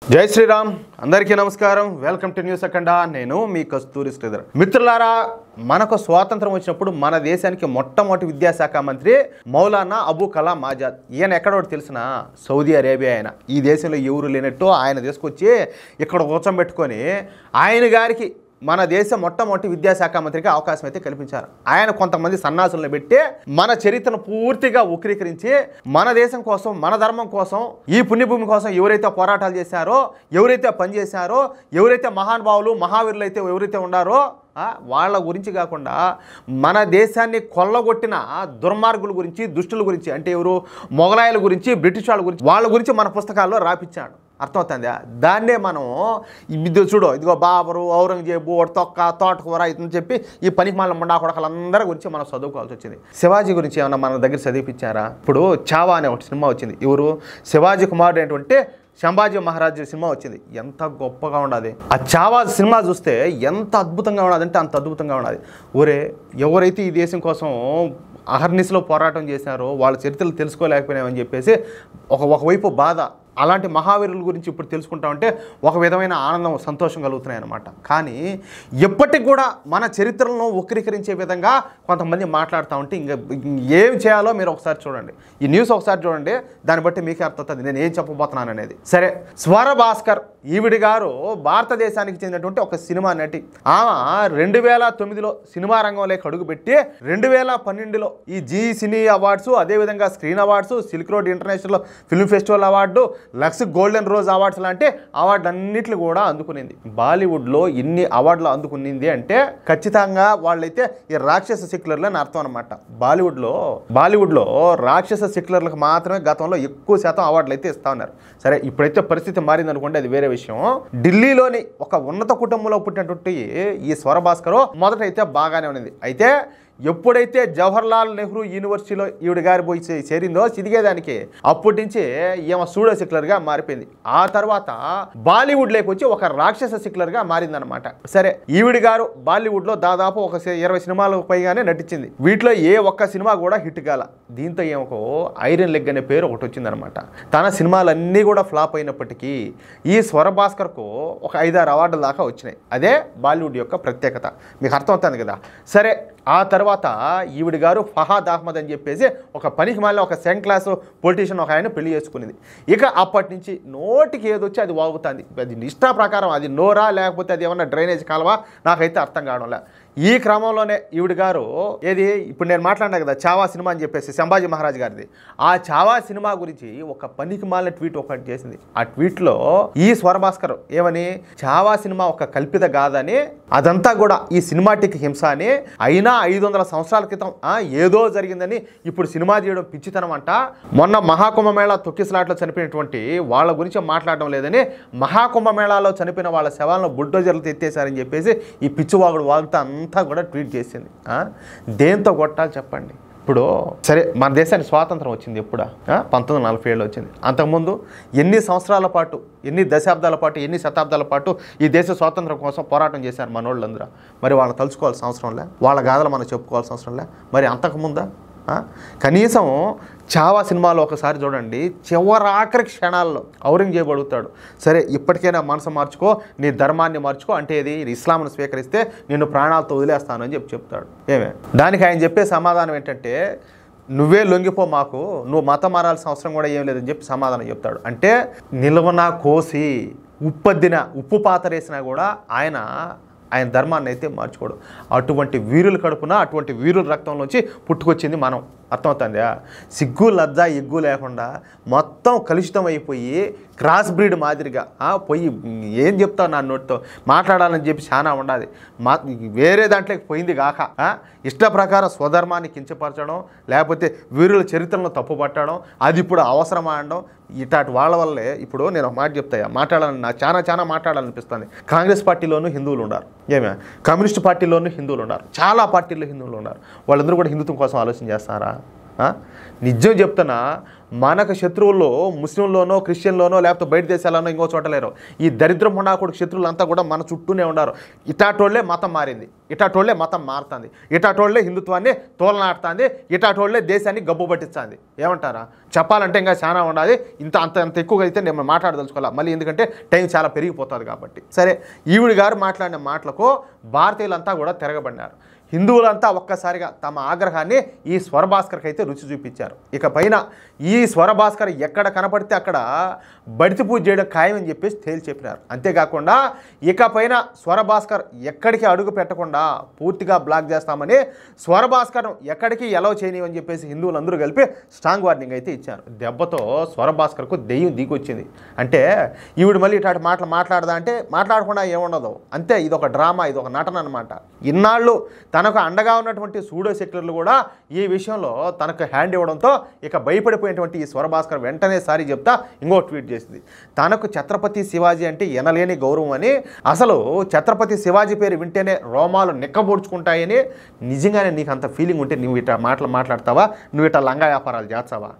జై శ్రీరామ్ అందరికీ నమస్కారం వెల్కమ్ టు న్యూస్ అఖండ నేను మీ కస్తూరి శ్రీధర్ మిత్రులారా మనకు స్వాతంత్రం వచ్చినప్పుడు మన దేశానికి మొట్టమొదటి విద్యాశాఖ మంత్రి మౌలానా అబూ కలాం ఆజాద్ ఈయన ఎక్కడోటి తెలిసిన సౌదీ అరేబియా ఆయన ఈ దేశంలో ఎవరు లేనట్టు ఆయన తీసుకొచ్చి ఇక్కడ కూర్చోబెట్టుకొని ఆయన గారికి మన దేశం మొట్టమొదటి విద్యాశాఖ మంత్రికి అవకాశం అయితే కల్పించారు ఆయన కొంతమంది సన్నాసులను పెట్టి మన చరిత్రను పూర్తిగా వక్రీకరించి మన దేశం కోసం మన ధర్మం కోసం ఈ పుణ్యభూమి కోసం ఎవరైతే పోరాటాలు చేశారో ఎవరైతే పనిచేశారో ఎవరైతే మహానుభావులు మహావీరులు అయితే ఎవరైతే ఉన్నారో వాళ్ళ గురించి కాకుండా మన దేశాన్ని కొల్లగొట్టిన దుర్మార్గుల గురించి దుష్టుల గురించి అంటే ఎవరు మొగలాయల గురించి బ్రిటిష్ వాళ్ళ గురించి మన పుస్తకాల్లో రాపిచ్చాడు అర్థమవుతుందా దాన్నే మనం ఇది చూడు ఇదిగో బాబరు ఔరంగజేబు తొక్క తోటకూర ఇదని చెప్పి ఈ పనికి మన ముండా కొడకలందరి గురించి మనం చదువుకోవాల్సి వచ్చింది శివాజీ గురించి ఏమన్నా మన దగ్గర చదివిపించారా ఇప్పుడు చావా అనే ఒక సినిమా వచ్చింది ఎవరు శివాజీ కుమారుడు ఏంటంటే సంభాజీ మహారాజ్ సినిమా వచ్చింది ఎంత గొప్పగా ఉండదు ఆ చావా సినిమా చూస్తే ఎంత అద్భుతంగా ఉన్నదంటే అంత అద్భుతంగా ఉన్నది ఊరే ఎవరైతే ఈ దేశం కోసం అహర్నిశలో పోరాటం చేశారో వాళ్ళ చరిత్రలు తెలుసుకోలేకపోయినామని చెప్పేసి ఒకవైపు బాధ అలాంటి మహావీరుల గురించి ఇప్పుడు తెలుసుకుంటామంటే ఒక విధమైన ఆనందం సంతోషం కలుగుతున్నాయి అన్నమాట కానీ ఎప్పటికి కూడా మన చరిత్రలను వక్రీకరించే విధంగా కొంతమంది మాట్లాడుతూ ఉంటే ఇంకా ఏం చేయాలో మీరు ఒకసారి చూడండి ఈ న్యూస్ ఒకసారి చూడండి దాన్ని బట్టి మీకే అర్థమవుతుంది నేను ఏం చెప్పబోతున్నాను అనేది సరే స్వర భాస్కర్ ఈవిడి గారు భారతదేశానికి చెందినటువంటి ఒక సినిమా నటి ఆమె 2009లో సినిమా రంగంలోకి అడుగుపెట్టి 2012లో ఈ జీ సినీ అవార్డ్స్ అదేవిధంగా screen awards silk road international film festival award Lux golden rose awards లాంటి అవార్డు అన్నిట్లు కూడా అందుకునింది బాలీవుడ్లో ఇన్ని అవార్డులు అందుకునింది అంటే ఖచ్చితంగా వాళ్ళైతే ఈ రాక్షస సెక్యులర్లు అని అర్థం అనమాట బాలీవుడ్లో రాక్షస సెక్యులర్లకు మాత్రమే గతంలో ఎక్కువ శాతం అవార్డులు అయితే ఇస్తా ఉన్నారు సరే ఇప్పుడైతే పరిస్థితి మారింది అనుకోండి అది వేరే విషయం ఢిల్లీలోని ఒక ఉన్నత కుటుంబంలో పుట్టినటువంటి ఈ స్వర భాస్కర్ మొదటైతే బాగానే ఉన్నది అయితే ఎప్పుడైతే జవహర్లాల్ నెహ్రూ యూనివర్సిటీలో ఈవిడ గారి పోయి చేరిందో సిదిగేదానికి అప్పటి నుంచి ఈమె సూడో సెక్యులర్గా మారిపోయింది ఆ తర్వాత బాలీవుడ్లోకి వచ్చి ఒక రాక్షస సెక్యులర్గా మారిందనమాట సరే ఈవిడ గారు బాలీవుడ్లో దాదాపు ఒక 20 సినిమాలకు పైగానే నటించింది వీటిలో ఏ ఒక్క సినిమా కూడా హిట్ కాల దీంతో ఏమో ఐరన్ లెగ్ అనే పేరు ఒకటి వచ్చిందనమాట తన సినిమాలన్నీ కూడా ఫ్లాప్ అయినప్పటికీ ఈ స్వర భాస్కర్కు ఒక 5-6 అవార్డుల దాకా వచ్చినాయి అదే బాలీవుడ్ యొక్క ప్రత్యేకత మీకు అర్థమవుతుంది కదా సరే ఆ తర్వాత ఈవిడ గారు ఫహాద్ అహ్మద్ అని చెప్పేసి ఒక పనికి మళ్ళీ ఒక సెకండ్ క్లాస్ పొలిటీషియన్ ఒక ఆయన పెళ్లి చేసుకునేది ఇక అప్పటి నుంచి నోటికి ఏదొచ్చి అది వాగుతుంది అది ఇష్టా ప్రకారం అది నోరా లేకపోతే అది ఏమన్నా డ్రైనేజ్ కాలవా నాకైతే అర్థం కావడంలే ఈ క్రమంలోనే ఈవిడ గారు ఏది ఇప్పుడు నేను మాట్లాడినా కదా చావా సినిమా అని చెప్పేసి సంభాజీ మహారాజ్ గారిది ఆ చావా సినిమా గురించి ఒక పనికి మాలిన ట్వీట్ ఒకటి చేసింది ఆ ట్వీట్లో ఈ స్వర భాస్కర్ ఏమని చావా సినిమా ఒక కల్పిత గాథని అదంతా కూడా ఈ సినిమాటిక్ హింస అని అయినా 500 సంవత్సరాల క్రితం ఏదో జరిగిందని ఇప్పుడు సినిమా తీయడం పిచ్చితనం అంట మొన్న మహాకుంభమేళా తొక్కిసలాట్లో చనిపోయినటువంటి వాళ్ళ గురించి మాట్లాడడం లేదని మహాకుంభమేళాలో చనిపోయిన వాళ్ళ శవాలను బుల్డోజర్లు ఎత్తేసారని చెప్పేసి ఈ పిచ్చివాగుడు వాగుతా అంతా కూడా ట్వీట్ చేసింది దేంతో కొట్టాలి చెప్పండి ఇప్పుడు సరే మన దేశానికి స్వాతంత్రం వచ్చింది ఎప్పుడా 1947లో వచ్చింది అంతకుముందు ఎన్ని సంవత్సరాల పాటు ఎన్ని దశాబ్దాల పాటు ఎన్ని శతాబ్దాల పాటు ఈ దేశ స్వాతంత్రం కోసం పోరాటం చేశారు మనోళ్ళందరూ మరి వాళ్ళని తలుచుకోవాల్సిన అవసరంలే వాళ్ళ గాథలు మనం చెప్పుకోవాల్సిన అవసరంలే మరి అంతకుముందా కనీసం చావా సినిమాలో ఒకసారి చూడండి చివరాఖరి క్షణాల్లో ఔరంగజేబు అడుగుతాడు సరే ఇప్పటికైనా మనసు మార్చుకో నీ ధర్మాన్ని మార్చుకో అంటే ఇది ఇస్లాంను స్వీకరిస్తే నిన్ను ప్రాణాలతో వదిలేస్తాను అని చెప్తాడు ఏమే దానికి ఆయన చెప్పే సమాధానం ఏంటంటే నువ్వే లొంగిపో మాకు నువ్వు మతం మారాల్సిన అవసరం కూడా ఏం లేదని చెప్పి సమాధానం చెప్తాడు అంటే నిలువన కోసి ఉప్పు పాతరేసినా కూడా ఆయన ధర్మాన్ని అయితే మార్చుకోడు అటువంటి వీరుల కడుపున అటువంటి వీరుల రక్తంలోంచి పుట్టుకొచ్చింది మనం అర్థమవుతుందా సిగ్గు లజ్జ ఎగ్గు లేకుండా మొత్తం కలుషితం అయిపోయి క్రాస్ బ్రీడ్ మాదిరిగా పోయి ఏం చెప్తావు నా నోటితో మాట్లాడాలని చెప్పి చాలా ఉండాలి వేరే దాంట్లోకి పోయింది కాక ఇష్ట ప్రకారం స్వధర్మాన్ని కించపరచడం లేకపోతే వీరుల చరిత్రలను తప్పుపట్టడం అది ఇప్పుడు అవసరం అనడం ఇట్లాంటి వాళ్ళ వల్లే ఇప్పుడు నేను ఒక మాట చెప్తాయా మాట్లాడాలని నాకు చాలా మాట్లాడాలనిపిస్తుంది కాంగ్రెస్ పార్టీలోనూ హిందువులు ఉన్నారు ఏమే కమ్యూనిస్ట్ పార్టీలోనూ హిందువులు ఉన్నారు చాలా పార్టీల్లో హిందువులు ఉన్నారు వాళ్ళందరూ కూడా హిందుత్వం కోసం ఆలోచన చేస్తారా నిజం చెప్తున్నా మనకు శత్రువుల్లో ముస్లింలోనో క్రిస్టియన్లోనో లేకపోతే బయట దేశాల్లోనో ఇంకో చోట లేరు. ఈ దరిద్రం మొండాకుడు శత్రువులంతా కూడా మన చుట్టూనే ఉన్నారు. ఇటాటోళ్లే మతం మారింది, ఇటాటోళ్లే మతం మారుతుంది, ఇటాటోళ్లే హిందుత్వాన్ని తోలనాడుతుంది, ఇటాటోళ్లే దేశాన్ని గబ్బు పట్టిస్తుంది. ఏమంటారా? చెప్పాలంటే ఇంకా చాలా ఉండాలి. అంత ఎక్కువగా అయితే నేను మాట్లాడదలుచుకోవాలి మళ్ళీ, ఎందుకంటే టైం చాలా పెరిగిపోతుంది కాబట్టి. సరే, ఈవిడ గారు మాట్లాడిన మాటలకు భారతీయులంతా కూడా తిరగబడినారు. హిందువులంతా ఒక్కసారిగా తమ ఆగ్రహాన్ని ఈ స్వరభాస్కర్కి అయితే రుచి చూపించారు. ఇక పైన ఈ స్వరభాస్కర్ ఎక్కడ కనపడితే అక్కడ బడితి పూజ చేయడం ఖాయమని చెప్పేసి తేల్చి చెప్పినారు. అంతేకాకుండా ఇక పైన స్వరభాస్కర్ ఎక్కడికి అడుగు పెట్టకుండా పూర్తిగా బ్లాక్ చేస్తామని, స్వరభాస్కర్ ఎక్కడికి ఎలవ్ చేయనివని చెప్పేసి హిందువులందరూ కలిపి స్ట్రాంగ్ వార్నింగ్ అయితే ఇచ్చారు. దెబ్బతో స్వరభాస్కర్కు దెయ్యం దిగొచ్చింది. అంటే ఈవిడ మళ్ళీ ఇట్లాంటి మాటలు మాట్లాడదా అంటే మాట్లాడకుండా ఏముండదు. అంతే, ఇది ఒక డ్రామా, ఇది ఒక నటన అనమాట. ఇన్నాళ్ళు తనకు అండగా ఉన్నటువంటి సూడో సెక్యులర్లు కూడా ఈ విషయంలో తనకు హ్యాండ్ ఇవ్వడంతో ఇక భయపడిపోయినటువంటి ఈ స్వరభాస్కర్ వెంటనే సారీ చెప్తా ఇంకో ట్వీట్ చేసింది. తనకు ఛత్రపతి శివాజీ అంటే ఎనలేని గౌరవం అని, అసలు ఛత్రపతి శివాజీ పేరు వింటేనే రోమాలు నిక్కబోడ్చుకుంటాయని, నిజంగానే నీకు అంత ఫీలింగ్ ఉంటే నువ్వు ఇట్లా మాట్లాడతావా? నువ్వు ఇట్లా లంగా వ్యాపారాలు చేస్తావా?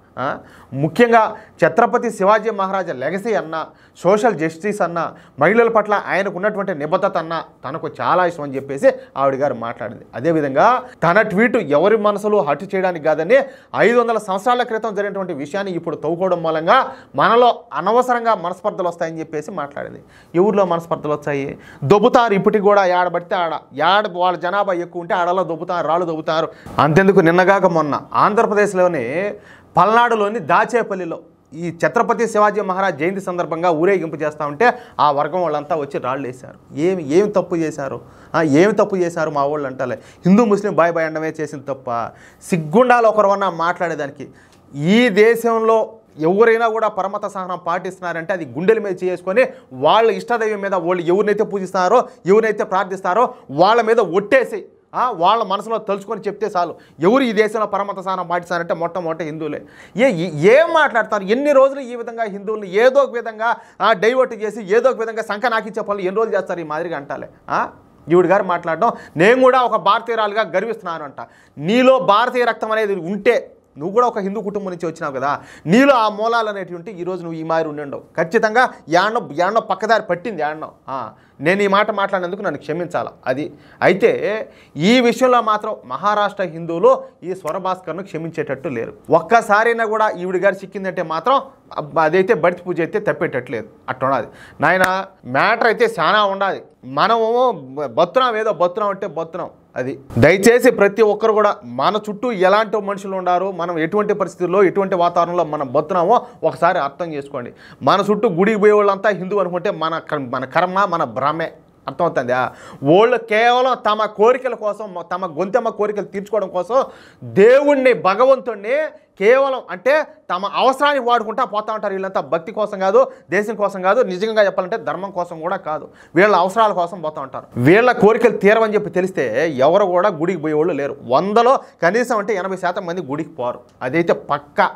ముఖ్యంగా ఛత్రపతి శివాజీ మహారాజా లెగసీ అన్న, సోషల్ జస్టిస్ అన్న, మహిళల పట్ల ఆయనకు ఉన్నటువంటి నిబద్ధత అన్న తనకు చాలా ఇష్టం అని చెప్పేసి ఆవిడ గారు మాట్లాడింది. అదేవిధంగా తన ట్వీట్ ఎవరి మనసులో హర్ట్ చేయడానికి కాదని 500 సంవత్సరాల క్రితం జరిగినటువంటి విషయాన్ని ఇప్పుడు తవ్వుకోవడం మూలంగా మనలో అనవసరంగా మనస్పర్ధలు వస్తాయని చెప్పేసి మాట్లాడింది. ఎవరిలో మనస్పర్ధలు వచ్చాయి? దొబ్బుతారు ఇప్పటికి కూడా, ఏడబడితే వాళ్ళ జనాభా ఎక్కువ ఉంటే ఆడలో దొబ్బుతారు, రాళ్ళు దొబ్బుతారు. అంతెందుకు, నిన్నగాక మొన్న ఆంధ్రప్రదేశ్లోని పల్నాడులోని దాచేపల్లిలో ఈ ఛత్రపతి శివాజీ మహారాజ్ జయంతి సందర్భంగా ఊరేగింపు చేస్తూ ఉంటే ఆ వర్గం వాళ్ళంతా వచ్చి రాళ్ళు వేశారు. ఏమి తప్పు చేశారు? ఏమి తప్పు చేశారు మా వాళ్ళు అంటాలే? హిందూ ముస్లిం బాయ్ అండమే చేసిన తప్ప. సిగ్గుండాలు ఒకరవన్నా మాట్లాడేదానికి. ఈ దేశంలో ఎవరైనా కూడా పరమత సహనం పాటిస్తున్నారంటే అది గుండెల మీద చేసుకొని వాళ్ళ ఇష్టదైవం మీద వాళ్ళు ఎవరినైతే పూజిస్తున్నారో, ఎవరైతే ప్రార్థిస్తారో వాళ్ళ మీద ఒట్టేసి వాళ్ళ మనసులో తలుచుకొని చెప్తే చాలు. ఎవరు ఈ దేశంలో పరమత సహనం పాటిస్తారంటే మొట్టమొదటి హిందువులే. ఏం మాట్లాడతారు? ఎన్ని రోజులు ఈ విధంగా హిందువుల్ని ఏదో ఒక విధంగా డైవర్ట్ చేసి ఏదో ఒక విధంగా సంఖ నాకిచ్చే పనులు ఎన్ని రోజులు చేస్తారు ఈ మాదిరిగా అంటాలే. ఈవిడ గారు మాట్లాడడం, నేను కూడా ఒక భారతీయురాలుగా గర్విస్తున్నాను అంట. నీలో భారతీయ రక్తం అనేది ఉంటే, నువ్వు కూడా ఒక హిందూ కుటుంబం నుంచి వచ్చినావు కదా, నీలో ఆ మూలాలు అనేటివి ఉంటే ఈరోజు నువ్వు ఈ మాదిరి ఉండవు. ఖచ్చితంగా యాడ్నో పక్కదారి పట్టింది యాడ్నో. నేను ఈ మాట మాట్లాడినందుకు నన్ను క్షమించాలి. అది అయితే ఈ విషయంలో మాత్రం మహారాష్ట్ర హిందువులు ఈ స్వరభాస్కర్ను క్షమించేటట్టు లేరు. ఒక్కసారైనా కూడా ఈవిడ గారు చిక్కిందంటే మాత్రం అదైతే బడితి పూజ అయితే తప్పేటట్లేదు. అట్లున్నది నాయన. మ్యాటర్ అయితే చాలా ఉండాలి. మనము బతున్నాం, ఏదో బతున్నాం అంటే బతున్నాం. అది దయచేసి ప్రతి ఒక్కరు కూడా మన చుట్టూ ఎలాంటి మనుషులు ఉన్నారు, మనం ఎటువంటి పరిస్థితుల్లో ఎటువంటి వాతావరణంలో మనం బతున్నామో ఒకసారి అర్థం చేసుకోండి. మన చుట్టూ గుడికి పోయే వాళ్ళంతా హిందూ అనుకుంటే మన కర్మ మన భ్రమే. అర్థమవుతుందా? వాళ్ళు కేవలం తమ కోరికల కోసం, తమ గొంతెమ్మ కోరికలు తీర్చుకోవడం కోసం దేవుణ్ణి, భగవంతుణ్ణి కేవలం అంటే తమ అవసరానికి వాడుకుంటా పోతా ఉంటారు. వీళ్ళంతా భక్తి కోసం కాదు, దేశం కోసం కాదు, నిజంగా చెప్పాలంటే ధర్మం కోసం కూడా కాదు, వీళ్ళ అవసరాల కోసం పోతూ ఉంటారు. వీళ్ళ కోరికలు తీరవని చెప్పి తెలిస్తే ఎవరు కూడా గుడికి పోయేవాళ్ళు లేరు. 100లో కనీసం అంటే 80% మంది గుడికి పోరు. అదైతే పక్కా.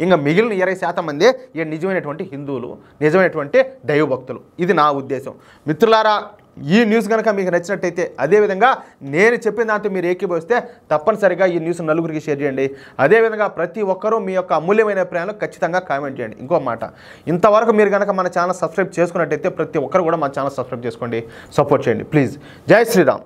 ఇంకా మిగిలిన 20% మంది నిజమైనటువంటి హిందువులు, నిజమైనటువంటి దైవభక్తులు. ఇది నా ఉద్దేశం. మిత్రులారా, ఈ న్యూస్ కనుక మీకు నచ్చినట్టయితే, అదేవిధంగా నేను చెప్పిన దాంతో మీరు ఏకీభవిస్తే తప్పనిసరిగా ఈ న్యూస్ నలుగురికి షేర్ చేయండి. అదేవిధంగా ప్రతి ఒక్కరూ మీ యొక్క అమూల్యమైన అభిప్రాయాలు ఖచ్చితంగా కామెంట్ చేయండి. ఇంకో మాట, ఇంతవరకు మీరు కనుక మన ఛానల్ సబ్స్క్రైబ్ చేసుకున్నట్టయితే ప్రతి ఒక్కరు కూడా మన ఛానల్ సబ్స్క్రైబ్ చేసుకోండి, సపోర్ట్ చేయండి ప్లీజ్. జై శ్రీరామ్.